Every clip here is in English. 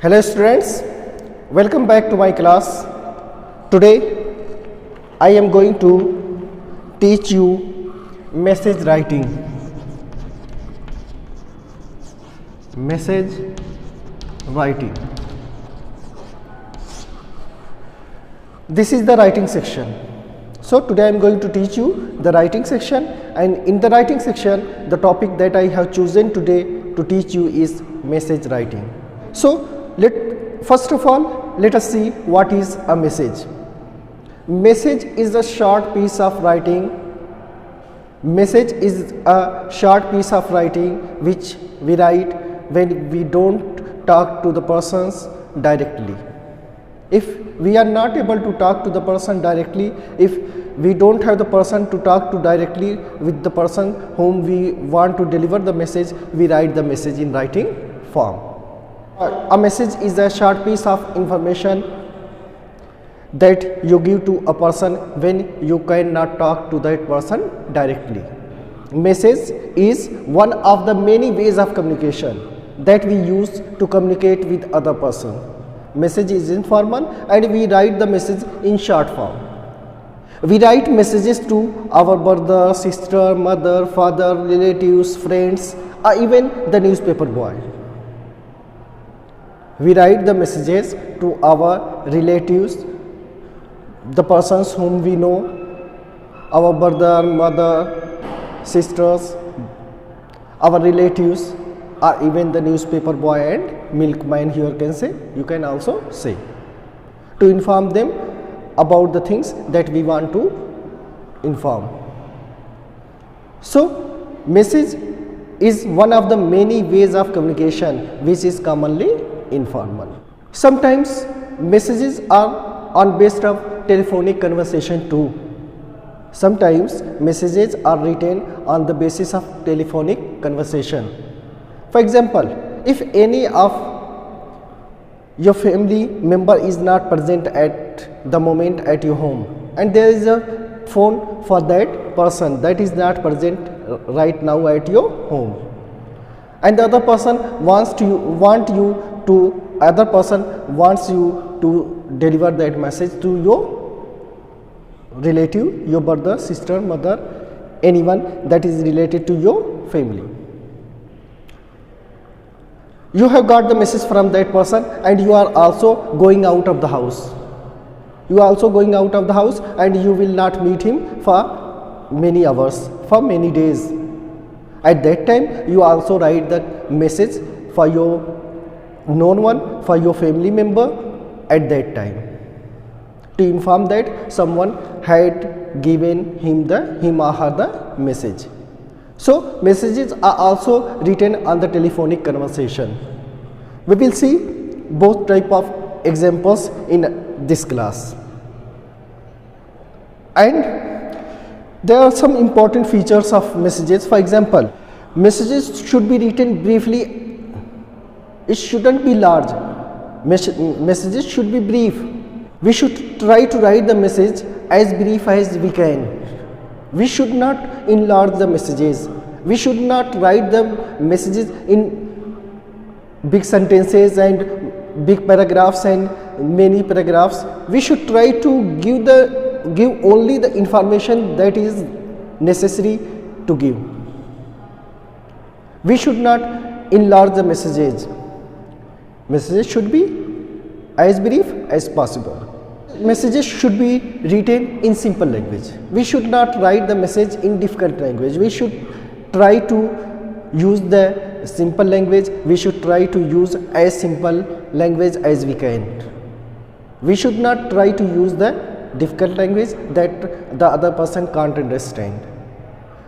Hello students, welcome back to my class. Today I am going to teach you message writing. Message writing. This is the writing section. So today I am going to teach you the writing section, and in the writing section the topic that I have chosen today to teach you is message writing. So first of all, let us see what is a message. Message is a short piece of writing. Message is a short piece of writing which we write when we don't talk to the persons directly. If we are not able to talk to the person directly, if we don't have the person to talk to directly with the person whom we want to deliver the message, we write the message in writing form. A message is a short piece of information that you give to a person when you cannot talk to that person directly. Message is one of the many ways of communication that we use to communicate with other person. Message is informal and we write the message in short form. We write messages to our brother, sister, mother, father, relatives, friends, or even the newspaper boy. We write the messages to our relatives, the persons whom we know, our brother, mother, sisters, our relatives, or even the newspaper boy and milkman here you can also say, to inform them about the things that we want to inform. So, message is one of the many ways of communication which is commonly informal. Sometimes messages are on based of telephonic conversation too. Sometimes messages are written on the basis of telephonic conversation. For example, if any of your family member is not present at the moment at your home, and there is a phone for that person that is not present right now at your home, and the other person wants you to deliver that message to your relative, your brother, sister, mother, anyone that is related to your family. You have got the message from that person and you are also going out of the house. You are also going out of the house and you will not meet him for many hours, for many days. At that time, you also write the message for your known one, for your family member at that time, to inform that someone had given him or her the message. So, messages are also written on the telephonic conversation. We will see both type of examples in this class. And there are some important features of messages. For example, messages should be written briefly. It shouldn't be large. Messages should be brief. We should try to write the message as brief as we can. We should not enlarge the messages. We should not write the messages in big sentences and big paragraphs and many paragraphs. We should try to give only the information that is necessary to give. We should not enlarge the messages. Messages should be as brief as possible. Messages should be written in simple language. We should not write the message in difficult language. We should try to use the simple language. We should try to use as simple language as we can. We should not try to use the difficult language that the other person can't understand.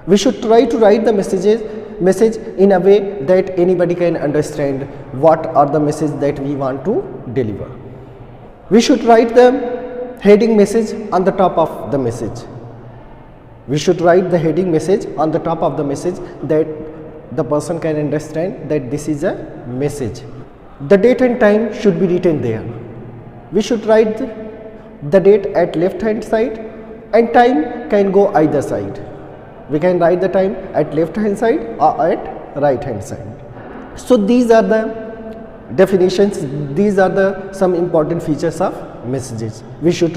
We should try to write the message in a way that anybody can understand what are the message that we want to deliver. We should write the heading message on the top of the message. We should write the heading message on the top of the message that the person can understand that this is a message. The date and time should be written there. We should write the date at left hand side and time can go either side. We can write the time at left hand side or at right hand side. So these are the definitions. These are the some important features of messages. We should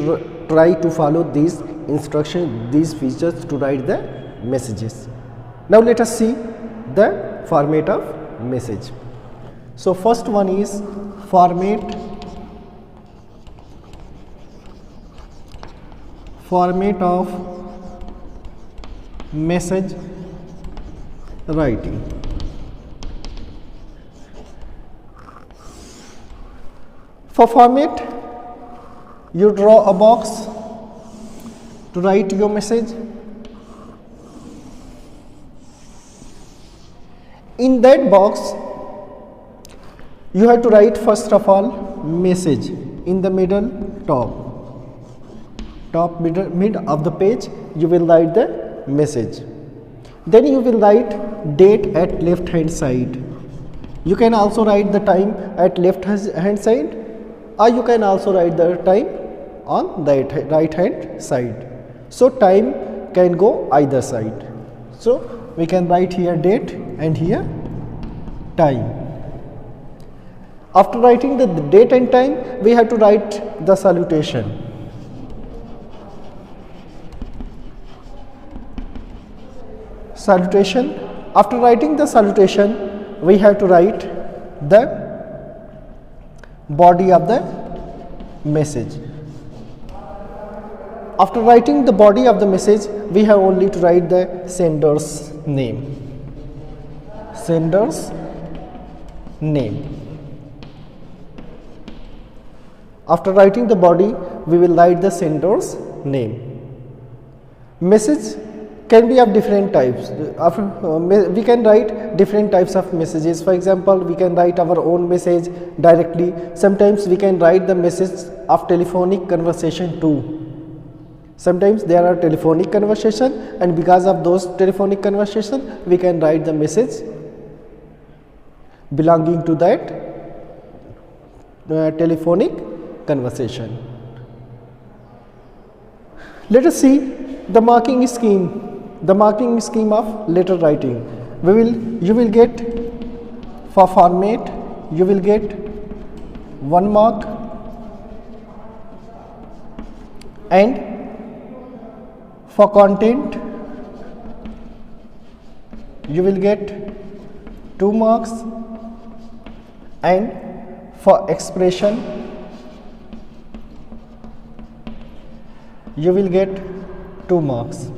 try to follow these instructions, these features to write the messages. Now let us see the format of message. So first one is format of message writing. For format, you draw a box to write your message. In that box, you have to write first of all message in the middle, top mid of the page. You will write the message. Then you will write date at left hand side. You can also write the time at left hand side, or you can also write the time on the right hand side. So time can go either side. So we can write here date and here time. After writing the date and time, we have to write the salutation. After writing the salutation, we have to write the body of the message. After writing the body of the message, we have only to write the sender's name. After writing the body, we will write the sender's name. Message can be of different types. We can write different types of messages. For example, we can write our own message directly. Sometimes we can write the message of telephonic conversation too. Sometimes there are telephonic conversation, and because of those telephonic conversation, we can write the message belonging to that telephonic conversation. Let us see the marking scheme. The marking scheme of letter writing. You will get, for format, you will get 1 mark, and for content you will get 2 marks, and for expression you will get 2 marks.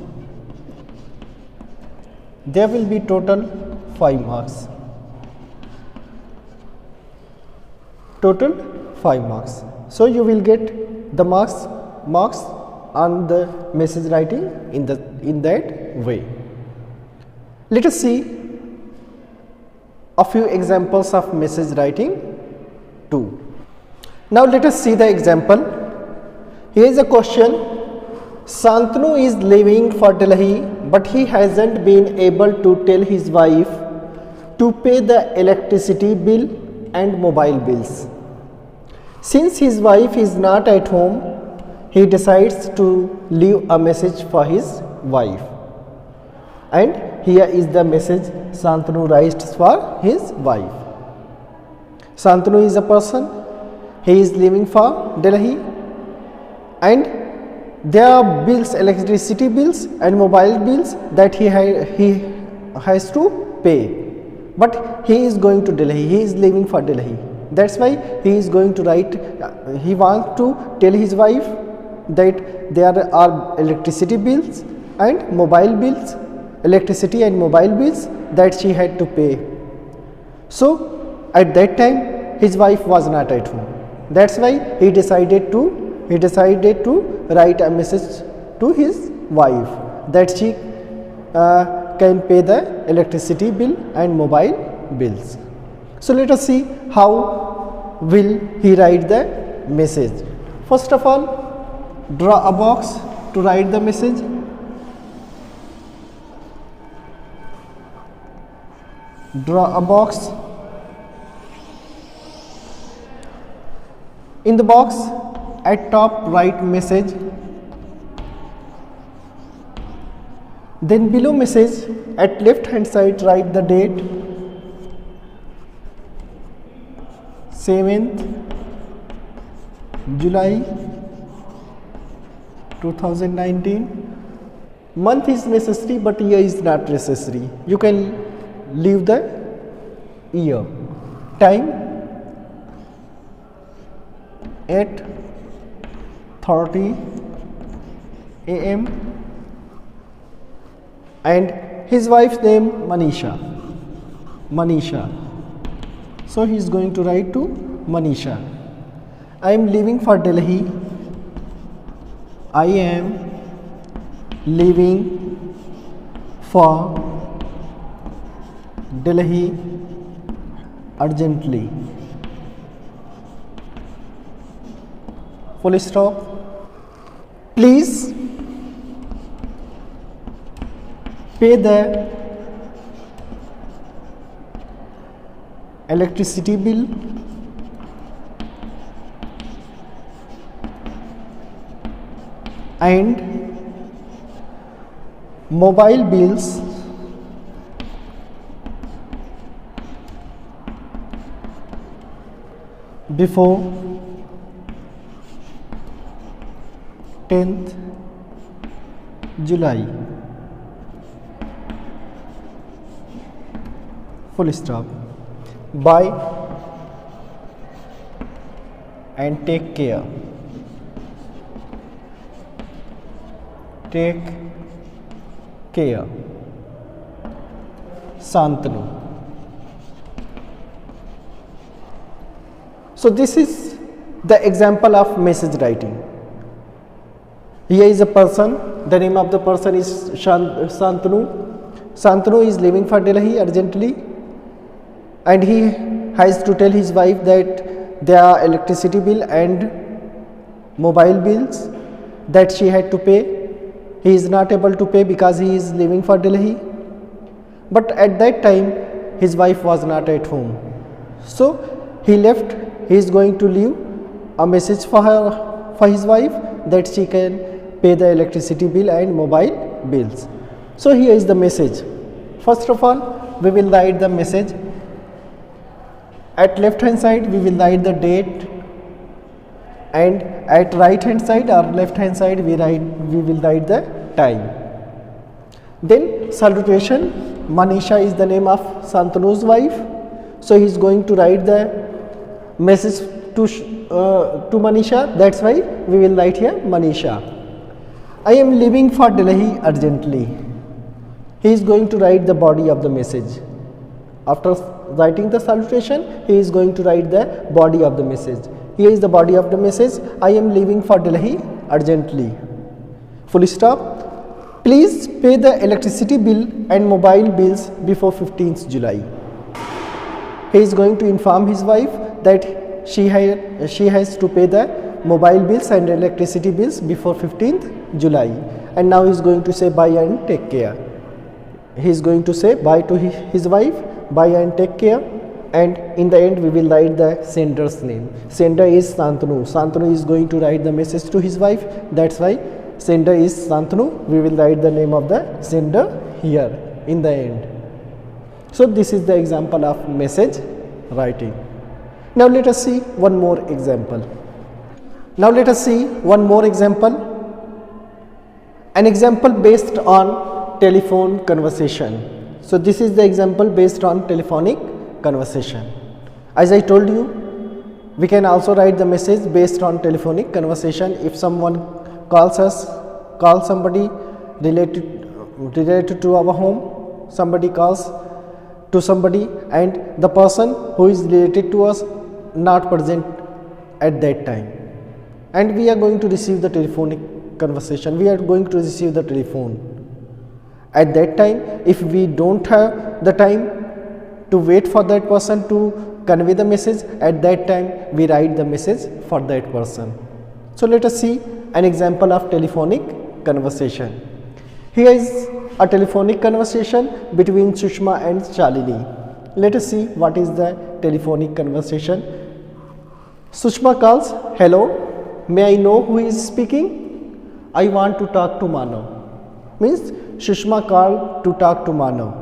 There will be total 5 marks. So you will get the marks on the message writing in that way. Let us see a few examples of message writing too. Now let us see the example. Here is a question. Santanu is leaving for Delhi, but he hasn't been able to tell his wife to pay the electricity bill and mobile bills. Since his wife is not at home, he decides to leave a message for his wife. And here is the message Santanu writes for his wife. Santanu is a person. He is leaving for Delhi, and there are bills, electricity bills and mobile bills that he has to pay. But he is going to Delhi. He is leaving for Delhi. That's why he is going to write. He wants to tell his wife that there are electricity bills and mobile bills, electricity and mobile bills that she had to pay. So at that time his wife was not at home. That's why he decided to write a message to his wife that she can pay the electricity bill and mobile bills. So let us see how will he write the message. First of all, draw a box to write the message. Draw a box. In the box, at top write message, then below message at left hand side write the date, 7th July 2019. Month is necessary but year is not necessary. You can leave the year. Time 8:30 a.m. and his wife's name Manisha. So he is going to write to Manisha. I am leaving for Delhi. I am leaving for Delhi urgently. Full stop. Please pay the electricity bill and mobile bills before 10th July. Full stop. Bye and take care. Take care. Santanu. So this is the example of message writing. Here is a person. The name of the person is Santanu. Santanu is leaving for Delhi urgently, and he has to tell his wife that there are electricity bill and mobile bills that she had to pay. He is not able to pay because he is leaving for Delhi. But at that time his wife was not at home. So he left. He is going to leave a message for his wife that she can pay the electricity bill and mobile bills. So here is the message. First of all, we will write the message. At left hand side we will write the date, and at right hand side or left hand side we will write the time. Then salutation. Manisha is the name of Santanu's wife, so he is going to write the message to Manisha. That's why we will write here Manisha. I am leaving for Delhi urgently. He is going to write the body of the message. After writing the salutation, he is going to write the body of the message. Here is the body of the message. I am leaving for Delhi urgently. Full stop. Please pay the electricity bill and mobile bills before 15th July. He is going to inform his wife that she has to pay the mobile bills and electricity bills before 15th July. And now he is going to say bye and take care. He is going to say bye to his wife, bye and take care. And in the end we will write the sender's name. Sender is Santanu. Santanu is going to write the message to his wife. That's why sender is Santanu. We will write the name of the sender here in the end. So this is the example of message writing. Now let us see one more example. An example based on telephone conversation. So this is the example based on telephonic conversation. As I told you, we can also write the message based on telephonic conversation. If someone calls somebody related to our home, somebody calls to somebody and the person who is related to us not present at that time, and we are going to receive the telephonic conversation, we are going to receive the telephone. At that time, if we don't have the time to wait for that person to convey the message, at that time we write the message for that person. So let us see an example of telephonic conversation. Here is a telephonic conversation between Sushma and Shalini. Let us see what is the telephonic conversation. Sushma calls, hello, may I know who is speaking? I want to talk to Manav. Means Sushma called to talk to Manav.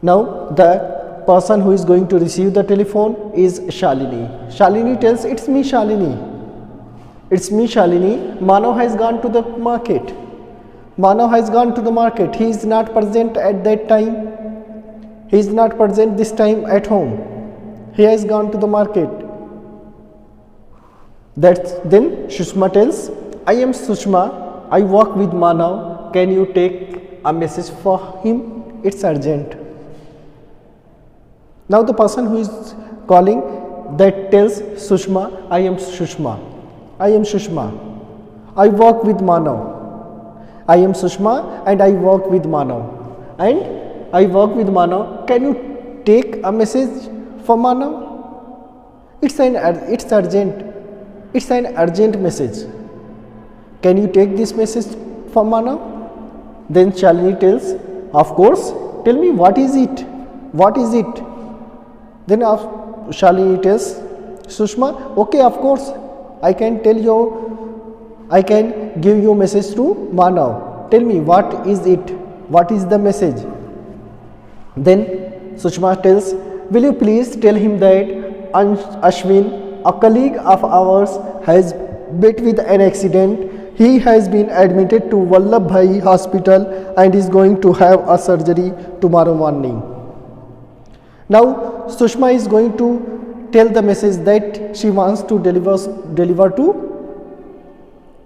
Now the person who is going to receive the telephone is Shalini. Shalini tells, it's me Shalini. It's me Shalini. Manav has gone to the market. Manav has gone to the market. He is not present at that time. He is not present this time at home. He has gone to the market. Then Sushma tells, I am Sushma. I work with Manav. Can you take a message for him? It's urgent. Now the person who is calling that tells Sushma, I am Sushma. I am Sushma. I work with Manav. I am Sushma and I work with Manav. And I work with Manav. Can you take a message for Manav? It's urgent. It's an urgent message. Can you take this message for Manav? Then Shalini tells, of course. Tell me, what is it? What is it? Then Shalini tells Sushma, okay, of course, I can tell you, I can give you message to Manav. Tell me, what is it? What is the message? Then Sushma tells, will you please tell him that Ashwin, a colleague of ours, has met with an accident. He has been admitted to Vallabhbhai Hospital and is going to have a surgery tomorrow morning. Now Sushma is going to tell the message that she wants to deliver to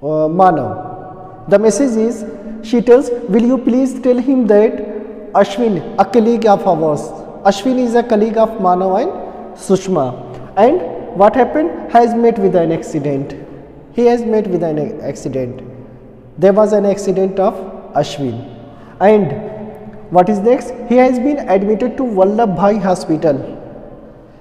Manav. The message is, she tells, will you please tell him that Ashwin, a colleague of ours, Ashwin is a colleague of Manav and Sushma, and what happened, has met with an accident. He has met with an accident. There was an accident of Ashwin. And what is next? He has been admitted to Vallabhbhai Hospital.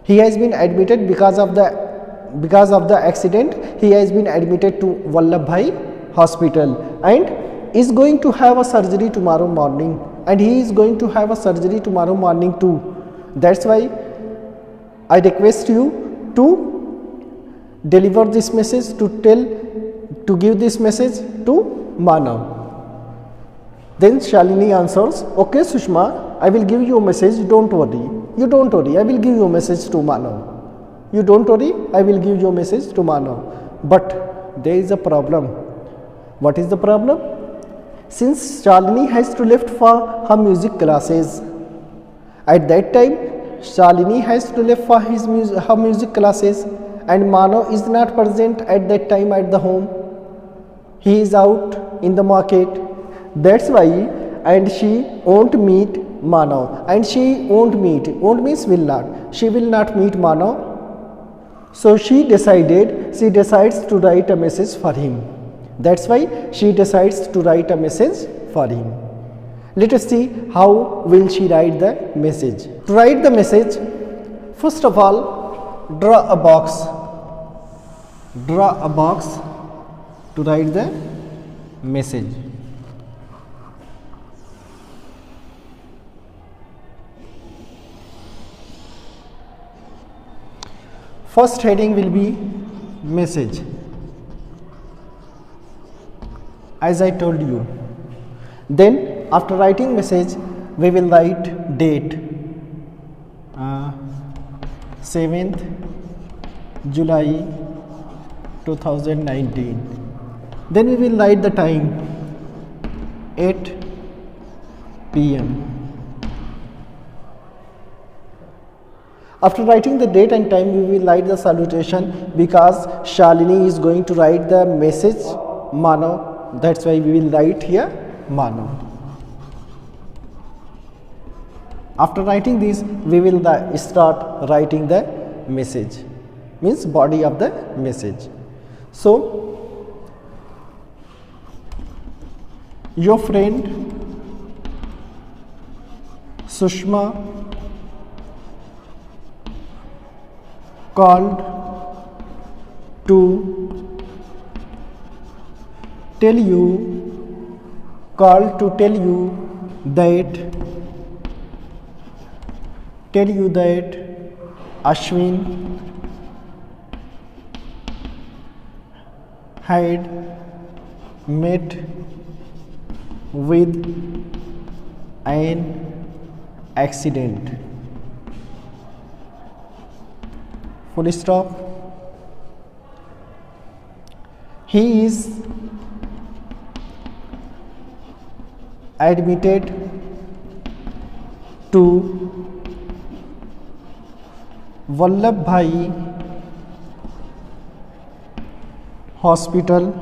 He has been admitted because of the accident. He has been admitted to Vallabhbhai Hospital and is going to have a surgery tomorrow morning. And he is going to have a surgery tomorrow morning too. That's why I request you to deliver this message, to give this message to Manav. Then Shalini answers, okay Sushma, I will give you a message, don't worry. You don't worry, I will give you a message to Manav. You don't worry, I will give you a message to Manav. But there is a problem. What is the problem? Since Shalini has to left for her music classes, at that time Shalini has to left for her music classes, and Manav is not present at that time at the home. He is out in the market. That's why, and she won't meet Manav, and she won't means will not. She will not meet Manav. So she decides to write a message for him. That's why she decides to write a message for him. Let us see how will she write the message. To write the message, first of all, draw a box. Draw a box to write the message. First heading will be message, as I told you. Then after writing message, we will write date, 7th July 2019. Then we will write the time, 8 p.m. After writing the date and time, we will write the salutation, because Shalini is going to write the message Manav. That's why we will write here Manav. After writing this, we will start writing the message, means body of the message. So, your friend Sushma called to tell you that Ashwin had met with an accident. full stop. He is admitted to Vallabhbhai Hospital.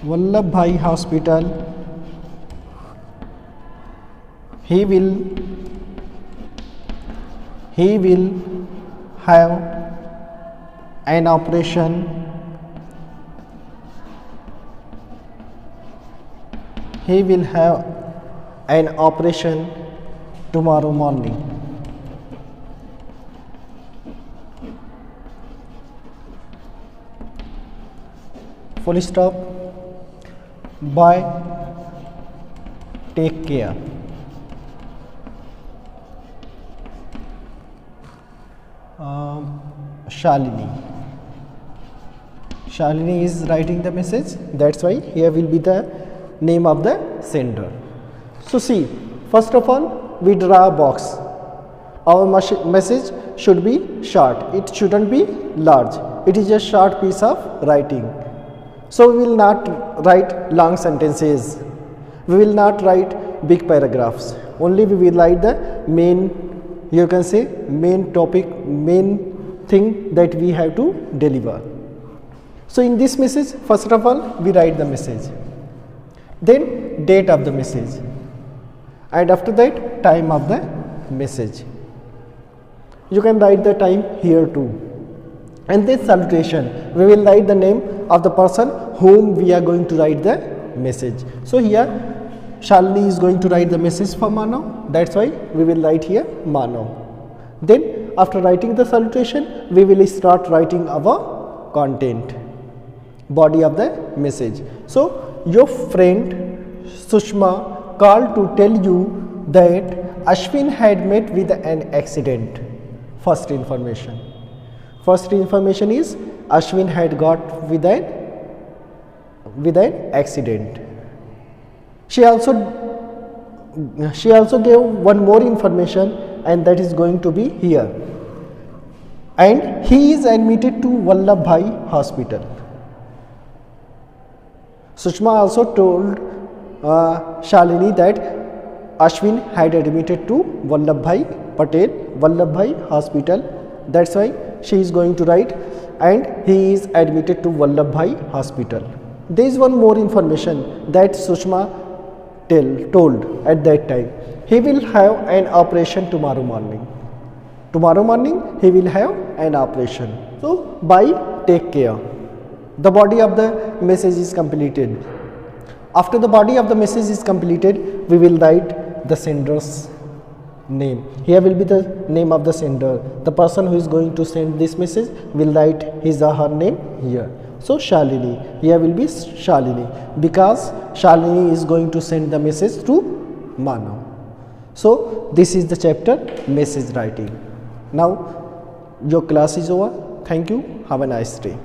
Vallabhbhai Hospital. He will have an operation. He will have an operation tomorrow morning. Full stop. Bye. Take care. Shalini. Shalini is writing the message. That's why here will be the name of the sender. So see, first of all, we draw a box. Our message should be short. It shouldn't be large. It is a short piece of writing. So we will not write long sentences. We will not write big paragraphs. Only we will write the main, you can say, main topic, main thing that we have to deliver. So in this message, first of all, we write the message. Then date of the message. And after that, time of the message. You can write the time here too. And then salutation. We will write the name of the person whom we are going to write the message. So here, Shalini is going to write the message for Manav. That's why we will write here Manav. Then after writing the salutation, we will start writing our content, body of the message. So your friend Sushma called to tell you that Ashwin had met with an accident. First information. First information is Ashwin had got with an accident. She also gave one more information, and that is going to be here. And he is admitted to Vallabhbhai Hospital. Sushma also told Shalini that Ashwin had admitted to Vallabhbhai Hospital. That's why she is going to write, and he is admitted to Vallabhbhai Hospital. There is one more information that Sushma told at that time. He will have an operation tomorrow morning. Tomorrow morning he will have an operation. So bye, take care. The body of the message is completed. After the body of the message is completed, we will write the sender's name. Here will be the name of the sender. The person who is going to send this message will write his or her name here. So Shalini, here will be Shalini, because Shalini is going to send the message to Manav. So this is the chapter message writing. Now your class is over. Thank you. Have a nice day.